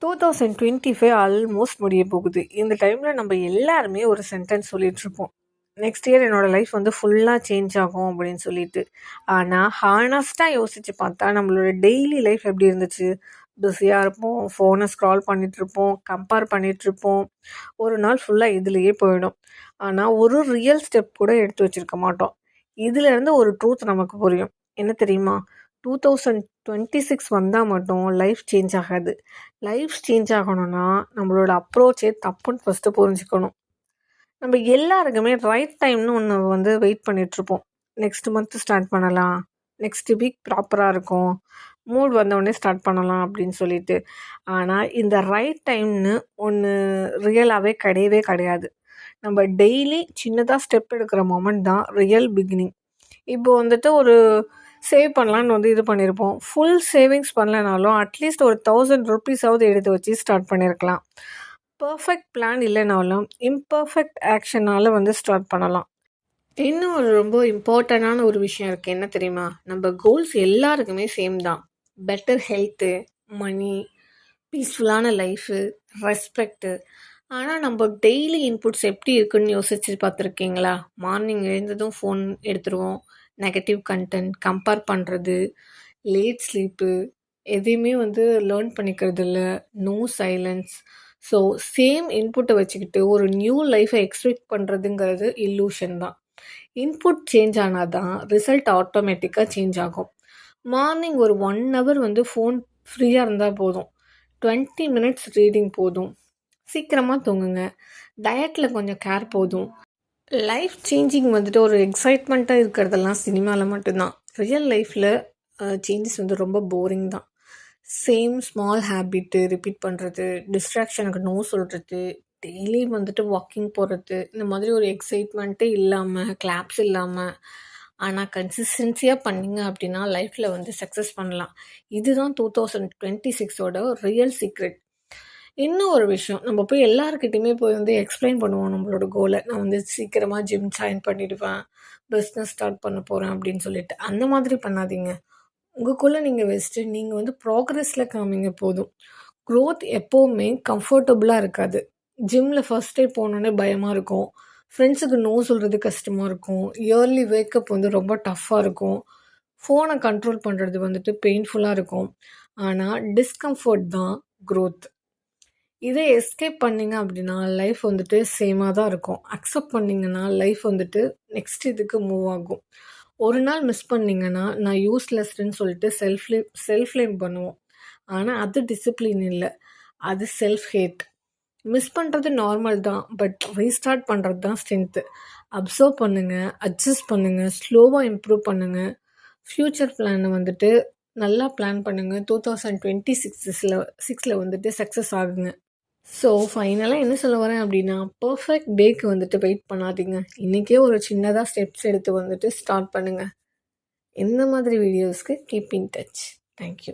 2025 almost முடிய போகுது. இந்த டைமில் நம்ம எல்லாருமே ஒரு சென்டென்ஸ் சொல்லிகிட்ருப்போம். நெக்ஸ்ட் இயர் என்னோடய லைஃப் வந்து ஃபுல்லாக சேஞ்ச் ஆகும் அப்படின்னு சொல்லிட்டு. ஆனால் ஹானஸ்ட்டாக யோசித்து பார்த்தா நம்மளோட டெய்லி லைஃப் எப்படி இருந்துச்சு? பிஸியாக இருப்போம், ஃபோனை ஸ்க்ரால் பண்ணிகிட்ருப்போம், கம்பேர் பண்ணிகிட்ருப்போம். ஒரு நாள் ஃபுல்லாக இதுலேயே போயிடும். ஆனால் ஒரு ரியல் ஸ்டெப் கூட எடுத்து வச்சுருக்க மாட்டோம். இதுலேருந்து ஒரு ட்ரூத் நமக்கு புரியும். என்ன தெரியுமா? 2026 வந்தால் மட்டும் லைஃப் சேஞ்ச் ஆகாது. லைஃப் சேஞ்ச் ஆகணும்னா நம்மளோட அப்ரோச்சே தப்புன்னு ஃபஸ்ட்டு புரிஞ்சுக்கணும். நம்ம எல்லாருக்குமே ரைட் டைம்னு ஒன்று வந்து வெயிட் பண்ணிகிட்ருப்போம். நெக்ஸ்ட் மந்த்து ஸ்டார்ட் பண்ணலாம், நெக்ஸ்ட் வீக் ப்ராப்பராக இருக்கும், மூட் வந்தவுடனே ஸ்டார்ட் பண்ணலாம் அப்படின்னு சொல்லிட்டு. ஆனால் இந்த ரைட் டைம்னு ஒன்று ரியலாகவே கிடையவே கிடையாது. நம்ம டெய்லி சின்னதாக ஸ்டெப் எடுக்கிற மொமெண்ட் தான் ரியல் பிகினிங். இப்போ வந்துட்டு ஒரு சேவ் பண்ணலான்னு வந்து இது பண்ணியிருப்போம். ஃபுல் சேவிங்ஸ் பண்ணலனாலும் அட்லீஸ்ட் ஒரு 1000 ருப்பீஸாவது எடுத்து வச்சு ஸ்டார்ட் பண்ணியிருக்கலாம். பர்ஃபெக்ட் பிளான் இல்லைனாலும் இம்பர்ஃபெக்ட் ஆக்ஷனால் வந்து ஸ்டார்ட் பண்ணலாம். இன்னும் ஒரு ரொம்ப இம்பார்ட்டண்டான ஒரு விஷயம் இருக்குது. என்ன தெரியுமா? நம்ம கோல்ஸ் எல்லாருக்குமே சேம் தான். பெட்டர் ஹெல்த்து, மணி, பீஸ்ஃபுல்லான லைஃபு, ரெஸ்பெக்ட்டு. ஆனால் நம்ம டெய்லி இன்புட்ஸ் எப்படி இருக்குன்னு யோசிச்சு பார்த்துருக்கீங்களா? மார்னிங் எழுந்ததும் ஃபோன் எடுத்துருவோம். நெகட்டிவ் கண்டென்ட், கம்பேர் பண்ணுறது, லேட் ஸ்லீப்பு, எதையுமே வந்து லேர்ன் பண்ணிக்கிறது இல்லை, நோ சைலன்ஸ். ஸோ சேம் இன்புட்டை வச்சுக்கிட்டு ஒரு நியூ லைஃப்பை எக்ஸ்பெக்ட் பண்ணுறதுங்கிறது இல்லூஷன் தான். இன்புட் சேஞ்ச் ஆனால் தான் ரிசல்ட் ஆட்டோமேட்டிக்காக சேஞ்ச் ஆகும். மார்னிங் ஒரு 1 ஹவர் வந்து ஃபோன் ஃப்ரீயாக இருந்தால் போதும். 20 மினிட்ஸ் ரீடிங் போதும். சீக்கிரமாக தூங்குங்க. டயட்டில் கொஞ்சம் கேர் போதும். லைஃப் சேஞ்சிங் வந்துட்டு ஒரு எக்ஸைட்மெண்ட்டாக இருக்கிறதெல்லாம் சினிமாவில் மட்டும்தான். ரியல் லைஃப்பில் சேஞ்சஸ் வந்து ரொம்ப போரிங் தான். சேம் ஸ்மால் ஹேபிட்டு ரிப்பீட் பண்ணுறது, டிஸ்ட்ராக்ஷனுக்கு நோ சொல்கிறது, டெய்லி வந்துட்டு வாக்கிங் போகிறது, இந்த மாதிரி ஒரு எக்ஸைட்மெண்ட்டே இல்லாமல், கிளாப்ஸ் இல்லாமல், ஆனால் கன்சிஸ்டன்சியாக பண்ணிங்க அப்படின்னா லைஃப்பில் வந்து சக்ஸஸ் பண்ணலாம். இதுதான் 2026ஓட ரியல் சீக்ரெட். இன்னும் ஒரு விஷயம், நம்ம போய் எல்லாருக்கிட்டையுமே போய் வந்து எக்ஸ்பிளைன் பண்ணுவோம் நம்மளோட கோலை. நான் வந்து சீக்கிரமாக ஜிம் ஜாயின் பண்ணிவிடுவேன், பிஸ்னஸ் ஸ்டார்ட் பண்ண போகிறேன் அப்படின்னு சொல்லிட்டு. அந்த மாதிரி பண்ணாதீங்க. உங்களுக்குள்ளே நீங்கள் வச்சுட்டு நீங்கள் வந்து ப்ராக்ரெஸில் காமிங்க போதும். க்ரோத் எப்போவுமே கம்ஃபர்டபுளாக இருக்காது. ஜிம்மில் ஃபஸ்ட் டே போனோன்னே பயமாக இருக்கும். ஃப்ரெண்ட்ஸுக்கு நோ சொல்கிறது கஷ்டமாக இருக்கும். இயர்லி வேக்கப் வந்து ரொம்ப டஃப்பாக இருக்கும். ஃபோனை கண்ட்ரோல் பண்ணுறது வந்துட்டு பெயின்ஃபுல்லாக இருக்கும். ஆனால் டிஸ்கம்ஃபர்ட் தான் க்ரோத். இதை எஸ்கேப் பண்ணிங்க அப்படின்னா லைஃப் வந்துட்டு சேமாக தான் இருக்கும். அக்செப்ட் பண்ணிங்கன்னா லைஃப் வந்துட்டு நெக்ஸ்ட் இதுக்கு மூவ் ஆகும். ஒரு நாள் மிஸ் பண்ணிங்கன்னா நான் யூஸ்லெஸ்ன்னு சொல்லிட்டு செல்ஃப் ப்ளேம் பண்ணுவோம். ஆனால் அது டிசிப்ளின் இல்லை, அது செல்ஃப் ஹேட். மிஸ் பண்ணுறது நார்மல் தான், பட் ரீஸ்டார்ட் பண்ணுறது தான் ஸ்ட்ரென்த்து. அப்சர்வ் பண்ணுங்கள், அட்ஜஸ்ட் பண்ணுங்கள், ஸ்லோவாக இம்ப்ரூவ் பண்ணுங்கள். ஃப்யூச்சர் பிளானை வந்துட்டு நல்லா பிளான் பண்ணுங்கள். 2026 வந்துட்டு சக்ஸஸ் ஆகுங்க. ஸோ ஃபைனலாக என்ன சொல்ல வரேன் அப்படின்னா, பர்ஃபெக்ட் டேக்கு வந்துட்டு வெயிட் பண்ணாதீங்க. இன்றைக்கே ஒரு சின்னதாக ஸ்டெப்ஸ் எடுத்து வந்துட்டு ஸ்டார்ட் பண்ணுங்கள். இந்த மாதிரி வீடியோஸ்க்கு கீப் இன் டச். தேங்க்யூ.